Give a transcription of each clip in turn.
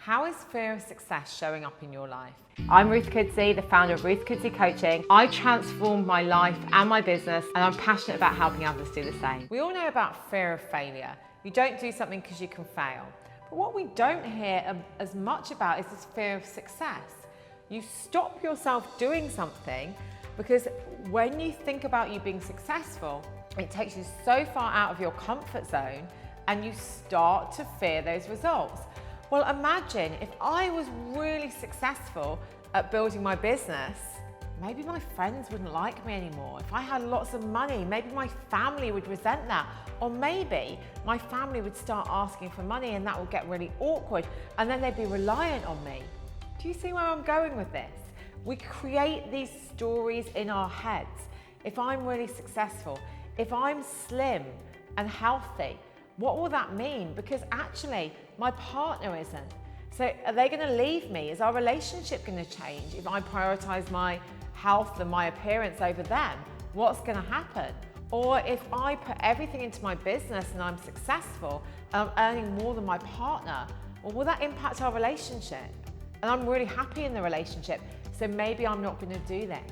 How is fear of success showing up in your life? I'm Ruth Kudzi, the founder of Ruth Kudzi Coaching. I transformed my life and my business, and I'm passionate about helping others do the same. We all know about fear of failure. You don't do something because you can fail. But what we don't hear as much about is this fear of success. You stop yourself doing something because when you think about you being successful, it takes you so far out of your comfort zone and you start to fear those results. Well, imagine if I was really successful at building my business, maybe my friends wouldn't like me anymore. If I had lots of money, maybe my family would resent that. Or maybe my family would start asking for money and that would get really awkward and then they'd be reliant on me. Do you see where I'm going with this? We create these stories in our heads. If I'm really successful, if I'm slim and healthy, what will that mean? Because actually, my partner isn't. So are they going to leave me? Is our relationship going to change if I prioritize my health and my appearance over them? What's going to happen? Or if I put everything into my business and I'm successful and I'm earning more than my partner, well, will that impact our relationship? And I'm really happy in the relationship, so maybe I'm not going to do this.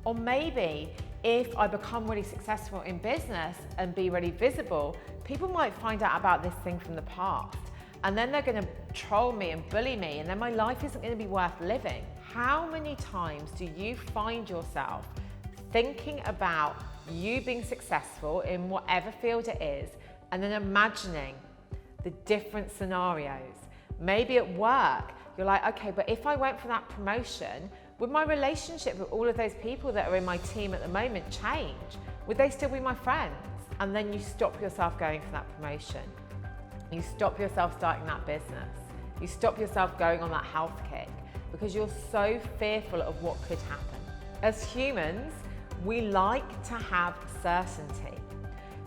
Or maybe if I become really successful in business and be really visible, people might find out about this thing from the past and then they're going to troll me and bully me and then my life isn't going to be worth living. How many times do you find yourself thinking about you being successful in whatever field it is and then imagining the different scenarios? Maybe at work, you're like, okay, but if I went for that promotion, would my relationship with all of those people that are in my team at the moment change? Would they still be my friends? And then you stop yourself going for that promotion. You stop yourself starting that business. You stop yourself going on that health kick because you're so fearful of what could happen. As humans, we like to have certainty.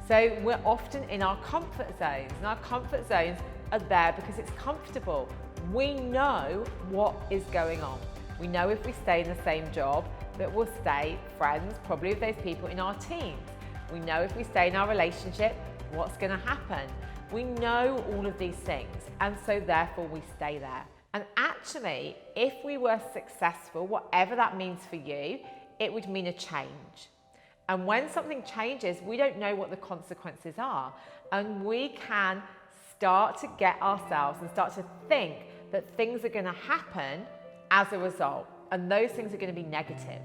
So we're often in our comfort zones, and our comfort zones are there because it's comfortable. We know what is going on. We know if we stay in the same job that we'll stay friends, probably with those people in our teams. We know if we stay in our relationship, what's going to happen. We know all of these things, and so therefore we stay there. And actually, if we were successful, whatever that means for you, it would mean a change. And when something changes, we don't know what the consequences are. And we can start to get ourselves and start to think that things are going to happen as a result, and those things are going to be negative.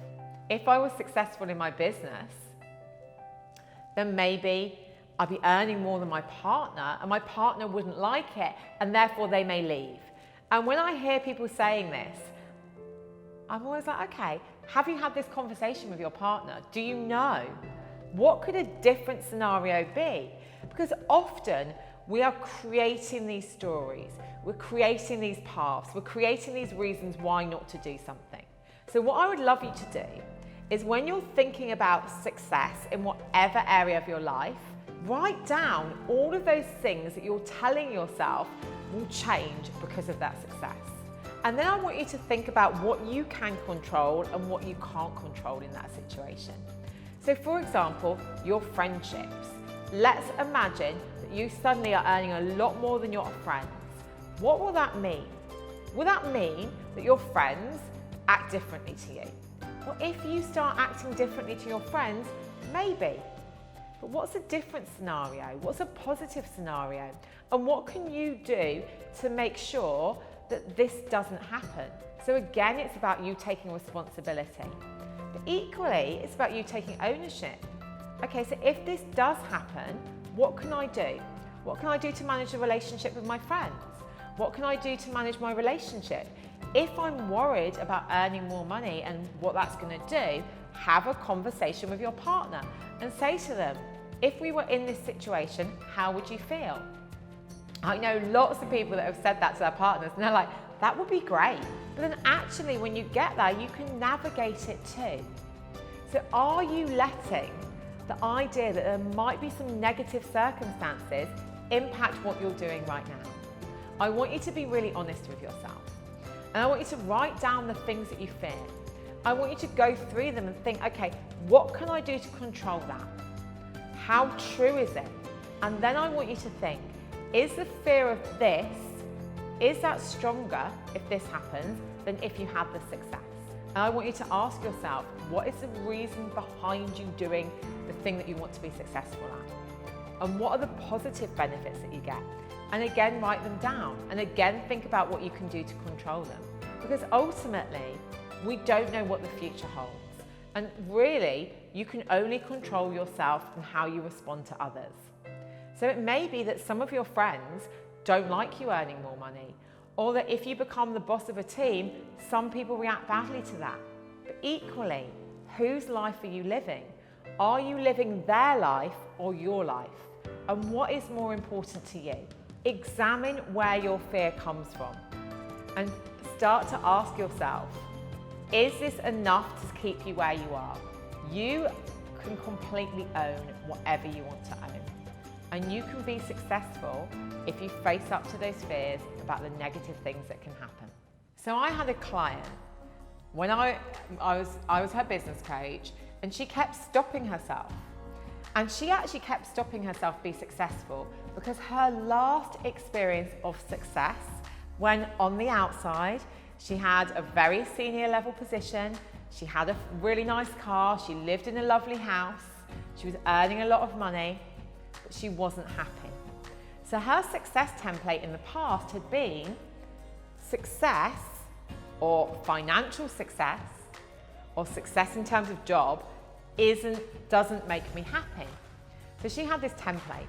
If I was successful in my business, then maybe I'd be earning more than my partner and my partner wouldn't like it and therefore they may leave. And when I hear people saying this, I'm always like, okay, have you had this conversation with your partner? Do you know? What could a different scenario be? Because often we are creating these stories, we're creating these paths, we're creating these reasons why not to do something. So what I would love you to do is when you're thinking about success in whatever area of your life, write down all of those things that you're telling yourself will change because of that success. And then I want you to think about what you can control and what you can't control in that situation. So for example, your friendships. Let's imagine that you suddenly are earning a lot more than your friends. What will that mean? Will that mean that your friends act differently to you? Well, if you start acting differently to your friends, maybe. But what's a different scenario? What's a positive scenario? And what can you do to make sure that this doesn't happen? So again, it's about you taking responsibility. But equally, it's about you taking ownership. Okay, so if this does happen, what can I do? What can I do to manage the relationship with my friends? What can I do to manage my relationship? If I'm worried about earning more money and what that's going to do, have a conversation with your partner and say to them, if we were in this situation, how would you feel? I know lots of people that have said that to their partners and they're like, that would be great. But then actually when you get there, you can navigate it too. So are you letting the idea that there might be some negative circumstances impact what you're doing right now? I want you to be really honest with yourself. And I want you to write down the things that you fear. I want you to go through them and think, okay, what can I do to control that? How true is it? And then I want you to think, is the fear of this is that stronger if this happens than if you had the success? And I want you to ask yourself, what is the reason behind you doing the thing that you want to be successful at? And what are the positive benefits that you get? And again, write them down. And again, think about what you can do to control them. Because ultimately, we don't know what the future holds. And really, you can only control yourself and how you respond to others. So it may be that some of your friends don't like you earning more money, or that if you become the boss of a team, some people react badly to that. But equally, whose life are you living? Are you living their life or your life? And what is more important to you? Examine where your fear comes from and start to ask yourself, is this enough to keep you where you are? You can completely own whatever you want to own. And you can be successful if you face up to those fears about the negative things that can happen. So I had a client, when I was her business coach, and she kept stopping herself. And she actually kept stopping herself be successful because her last experience of success, when on the outside, she had a very senior level position, she had a really nice car, she lived in a lovely house, she was earning a lot of money, but she wasn't happy. So her success template in the past had been success or financial success or success in terms of job doesn't make me happy. So she had this template.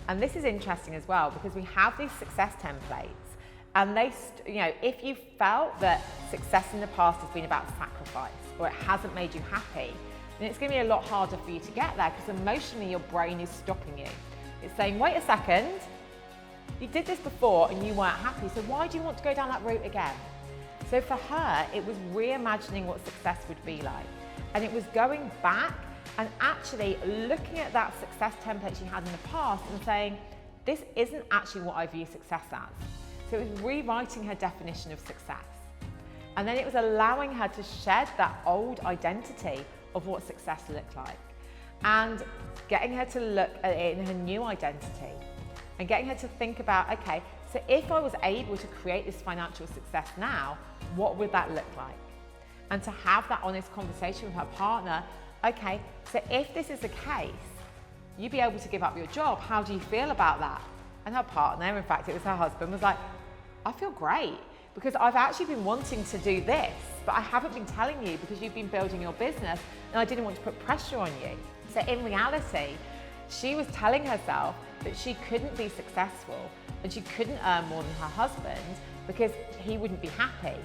And this is interesting as well because we have these success templates and if you felt that success in the past has been about sacrifice or it hasn't made you happy, then it's going to be a lot harder for you to get there because emotionally your brain is stopping you. It's saying, wait a second, you did this before and you weren't happy, so why do you want to go down that route again? So for her, it was reimagining what success would be like. And it was going back and actually looking at that success template she had in the past and saying, this isn't actually what I view success as. So it was rewriting her definition of success. And then it was allowing her to shed that old identity of what success looked like and getting her to look at it in her new identity and getting her to think about, okay, so if I was able to create this financial success now, what would that look like? And to have that honest conversation with her partner, okay, so if this is the case, you'd be able to give up your job. How do you feel about that? And her partner, in fact, it was her husband, was like, I feel great because I've actually been wanting to do this, but I haven't been telling you because you've been building your business and I didn't want to put pressure on you. So in reality, she was telling herself that she couldn't be successful and she couldn't earn more than her husband because he wouldn't be happy.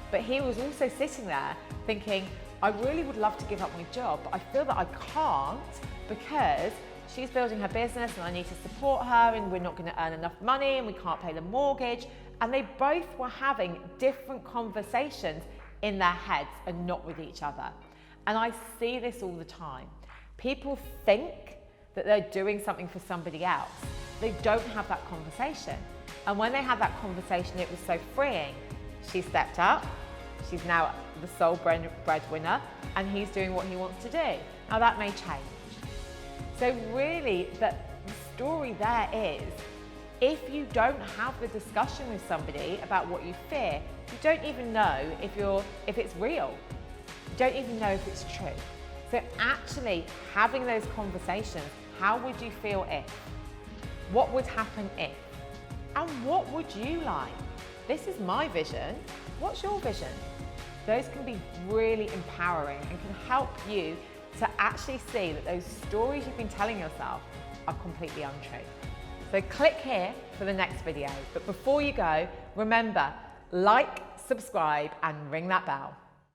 But he was also sitting there thinking, I really would love to give up my job, but I feel that I can't because she's building her business and I need to support her and we're not going to earn enough money and we can't pay the mortgage. And they both were having different conversations in their heads and not with each other. And I see this all the time. People think that they're doing something for somebody else. They don't have that conversation. And when they had that conversation, it was so freeing. She stepped up. She's now the sole breadwinner and he's doing what he wants to do. Now that may change. So really the story there is, if you don't have the discussion with somebody about what you fear, you don't even know if it's real. You don't even know if it's true. So actually having those conversations, how would you feel if? What would happen if? And what would you like? This is my vision. What's your vision? Those can be really empowering and can help you to actually see that those stories you've been telling yourself are completely untrue. So click here for the next video. But before you go, remember, like, subscribe, and ring that bell.